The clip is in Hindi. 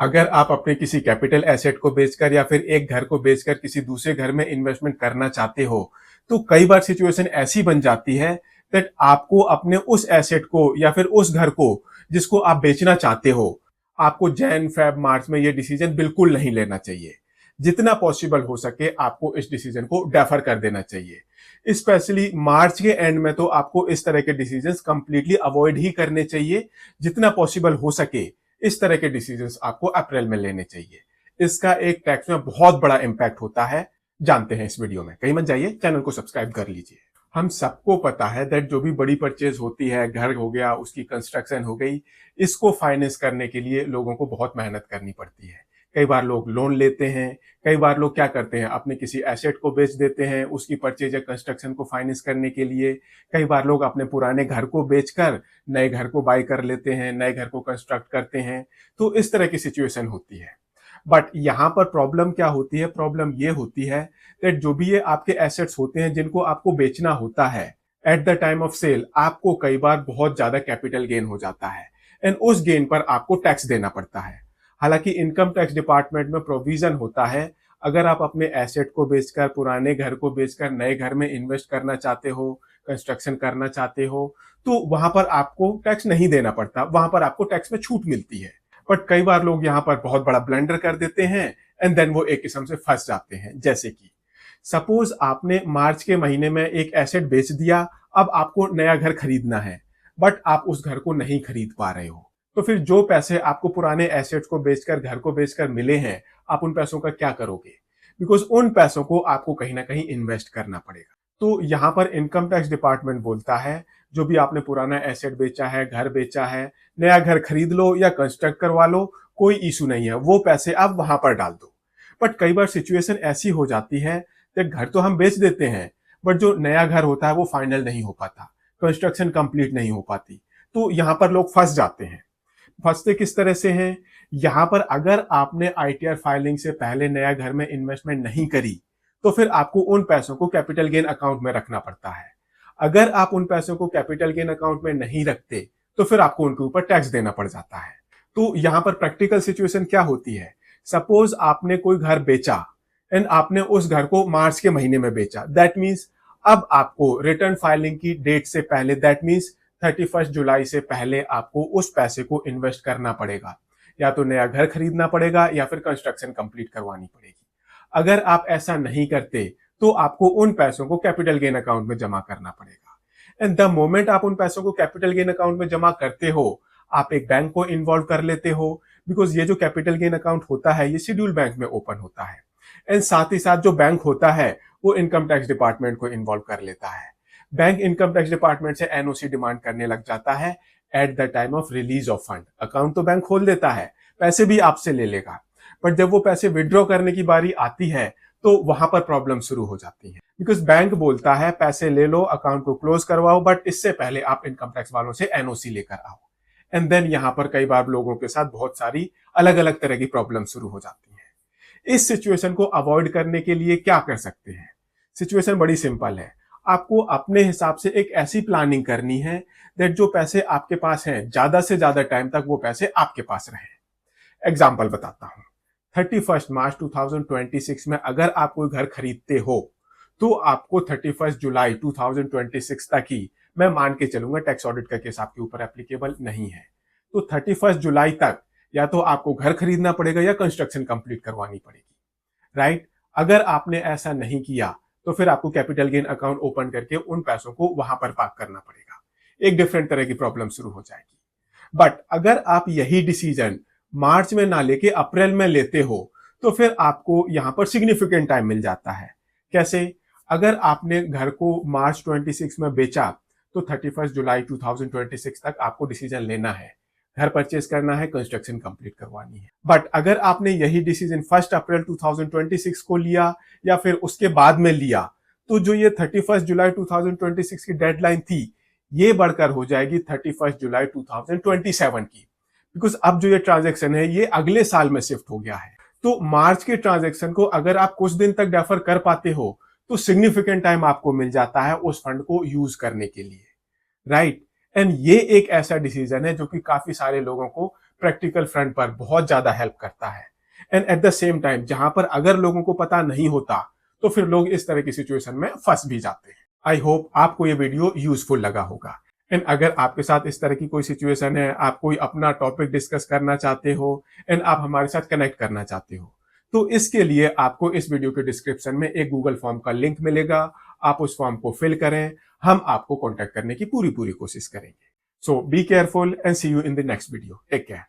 अगर आप अपने किसी कैपिटल एसेट को बेचकर या फिर एक घर को बेचकर किसी दूसरे घर में इन्वेस्टमेंट करना चाहते हो, तो कई बार सिचुएशन ऐसी बन जाती है दैट आपको अपने उस एसेट को या फिर उस घर को जिसको आप बेचना चाहते हो, आपको जैन, फेब, मार्च में ये डिसीजन बिल्कुल नहीं लेना चाहिए। जितना पॉसिबल हो सके आपको इस डिसीजन को डेफर कर देना चाहिए। स्पेशली मार्च के एंड में तो आपको इस तरह के डिसीजंस कंप्लीटली अवॉइड ही करने चाहिए। जितना पॉसिबल हो सके इस तरह के डिसीजंस आपको अप्रैल में लेने चाहिए। इसका एक टैक्स में बहुत बड़ा इंपैक्ट होता है, जानते हैं इस वीडियो में। कहीं मत जाइए, चैनल को सब्सक्राइब कर लीजिए। हम सबको पता है दैट जो भी बड़ी परचेज होती है, घर हो गया, उसकी कंस्ट्रक्शन हो गई, इसको फाइनेंस करने के लिए लोगों को बहुत मेहनत करनी पड़ती है। कई बार लोग लोन लेते हैं, कई बार लोग क्या करते हैं, अपने किसी एसेट को बेच देते हैं उसकी परचेज या कंस्ट्रक्शन को फाइनेंस करने के लिए। कई बार लोग अपने पुराने घर को बेचकर नए घर को बाय कर लेते हैं, नए घर को कंस्ट्रक्ट करते हैं। तो इस तरह की सिचुएशन होती है। बट यहां पर प्रॉब्लम क्या होती है? प्रॉब्लम ये होती है कि जो भी ये आपके एसेट्स होते हैं जिनको आपको बेचना होता है, at the time of sale आपको कई बार बहुत ज्यादा कैपिटल गेन हो जाता है एंड उस गेन पर आपको टैक्स देना पड़ता है। हालांकि इनकम टैक्स डिपार्टमेंट में प्रोविजन होता है, अगर आप अपने एसेट को बेचकर, पुराने घर को बेचकर नए घर में इन्वेस्ट करना चाहते हो, कंस्ट्रक्शन करना चाहते हो, तो वहां पर आपको टैक्स नहीं देना पड़ता, वहां पर आपको टैक्स में छूट मिलती है। बट कई बार लोग यहां पर बहुत बड़ा ब्लंडर कर देते हैं एंड देन वो एक किस्म से फंस जाते हैं। जैसे कि सपोज आपने मार्च के महीने में एक एसेट बेच दिया, अब आपको नया घर खरीदना है, बट आप उस घर को नहीं खरीद पा रहे हो। तो फिर जो पैसे आपको पुराने एसेट्स को बेचकर, घर को बेचकर मिले हैं, आप उन पैसों का क्या करोगे? बिकॉज उन पैसों को आपको कहीं ना कहीं इन्वेस्ट करना पड़ेगा। तो यहां पर इनकम टैक्स डिपार्टमेंट बोलता है, जो भी आपने पुराना एसेट बेचा है, घर बेचा है, नया घर खरीद लो या कंस्ट्रक्ट करवा लो, कोई इशू नहीं है, वो पैसे आप वहां पर डाल दो। बट कई बार सिचुएशन ऐसी हो जाती है कि घर तो हम बेच देते हैं, बट जो नया घर होता है वो फाइनल नहीं हो पाता, कंस्ट्रक्शन कंप्लीट नहीं हो पाती। तो यहां पर लोग फंस जाते हैं। फंसते किस तरह से हैं? यहां पर अगर आपने आईटीआर फाइलिंग से पहले नया घर में इन्वेस्टमेंट नहीं करी, तो फिर आपको उन पैसों को कैपिटल गेन अकाउंट में रखना पड़ता है। अगर आप उन पैसों को कैपिटल गेन अकाउंट में नहीं रखते, तो फिर आपको उनके ऊपर टैक्स देना पड़ जाता है। तो यहां पर प्रैक्टिकल सिचुएशन क्या होती है? सपोज आपने कोई घर बेचा एंड आपने उस घर को मार्च के महीने में बेचा, दैट मीन्स अब आपको रिटर्न फाइलिंग की डेट से पहले, दैट मीन्स 31 जुलाई से पहले आपको उस पैसे को इन्वेस्ट करना पड़ेगा। या तो नया घर खरीदना पड़ेगा या फिर कंस्ट्रक्शन कंप्लीट करवानी पड़ेगी। अगर आप ऐसा नहीं करते तो आपको उन पैसों को कैपिटल गेन अकाउंट में जमा करना पड़ेगा। एंड द मोमेंट आप उन पैसों को कैपिटल गेन अकाउंट में जमा करते हो, आप एक बैंक को इन्वॉल्व कर लेते हो, बिकॉज ये जो कैपिटल गेन अकाउंट होता है ये शेड्यूल बैंक में ओपन होता है। एंड साथ ही साथ जो बैंक होता है वो इनकम टैक्स डिपार्टमेंट को इन्वॉल्व कर लेता है। बैंक इनकम टैक्स डिपार्टमेंट से एनओसी डिमांड करने लग जाता है at the time of release of fund. Account तो बैंक खोल देता है, पैसे भी आपसे ले लेगा, बट जब वो पैसे विड्रॉ करने की बारी आती है तो वहां पर प्रॉब्लम शुरू हो जाती है। बिकॉज बैंक बोलता है पैसे ले लो, अकाउंट को क्लोज करवाओ, बट इससे पहले आप इनकम टैक्स वालों से एनओसी लेकर आओ। एंड देन यहां पर कई बार लोगों के साथ बहुत सारी अलग अलग तरह की प्रॉब्लम शुरू हो जाती है। इस सिचुएशन को अवॉइड करने के लिए क्या कर सकते हैं? सिचुएशन बड़ी सिंपल है। आपको अपने हिसाब से एक ऐसी प्लानिंग करनी है दैट जो पैसे आपके पास हैं, ज्यादा से ज्यादा टाइम तक वो पैसे आपके पास रहें। एग्जाम्पल बताता हूं। 31 मार्च 2026 में अगर आप कोई घर खरीदते हो, तो आपको 31 जुलाई 2026 तक ही, मैं मान के चलूंगा, टैक्स ऑडिट का केस आपके ऊपर एप्लीकेबल नहीं है, तो 31 जुलाई तक या तो आपको घर खरीदना पड़ेगा या कंस्ट्रक्शन कंप्लीट करवानी पड़ेगी, राइट? अगर आपने ऐसा नहीं किया तो फिर आपको कैपिटल गेन अकाउंट ओपन करके उन पैसों को वहां पर पार्क करना पड़ेगा। एक डिफरेंट तरह की प्रॉब्लम शुरू हो जाएगी। बट अगर आप यही डिसीजन मार्च में ना लेके अप्रैल में लेते हो, तो फिर आपको यहां पर सिग्निफिकेंट टाइम मिल जाता है। कैसे? अगर आपने घर को मार्च 26 में बेचा, तो 31 जुलाई 2026 तक आपको डिसीजन लेना है, घर परचेज करना है, कंस्ट्रक्शन कंप्लीट करवानी है। बट अगर आपने यही डिसीजन 1 अप्रैल 2026 को लिया या फिर उसके बाद में लिया, तो जो ये 31 जुलाई 2026 की डेडलाइन थी, ये बढ़कर हो जाएगी 31 जुलाई 2027 की। बिकॉज अब जो ये ट्रांजैक्शन है ये अगले साल में शिफ्ट हो गया है। तो मार्च के ट्रांजैक्शन को अगर आप कुछ दिन तक डेफर कर पाते हो, तो सिग्निफिकेंट टाइम आपको मिल जाता है उस फंड को यूज करने के लिए, राइट? एंड ये एक ऐसा डिसीजन है जो कि काफी सारे लोगों को प्रैक्टिकल फ्रंट पर बहुत ज्यादा हेल्प करता है। And at the same time जहां पर अगर लोगों को पता नहीं होता तो फिर लोग इस तरह की सिचुएशन में फंस भी जाते हैं। आई होप आपको ये वीडियो यूजफुल लगा होगा। एंड अगर आपके साथ इस तरह की कोई सिचुएशन है, आप कोई अपना टॉपिक डिस्कस करना चाहते हो एंड आप हमारे साथ कनेक्ट करना चाहते हो, तो इसके लिए आपको इस वीडियो के डिस्क्रिप्शन में एक गूगल फॉर्म का लिंक मिलेगा। आप उस फॉर्म को फिल करें, हम आपको कॉन्टेक्ट करने की पूरी कोशिश करेंगे। So be careful and see you in the next video. Take care.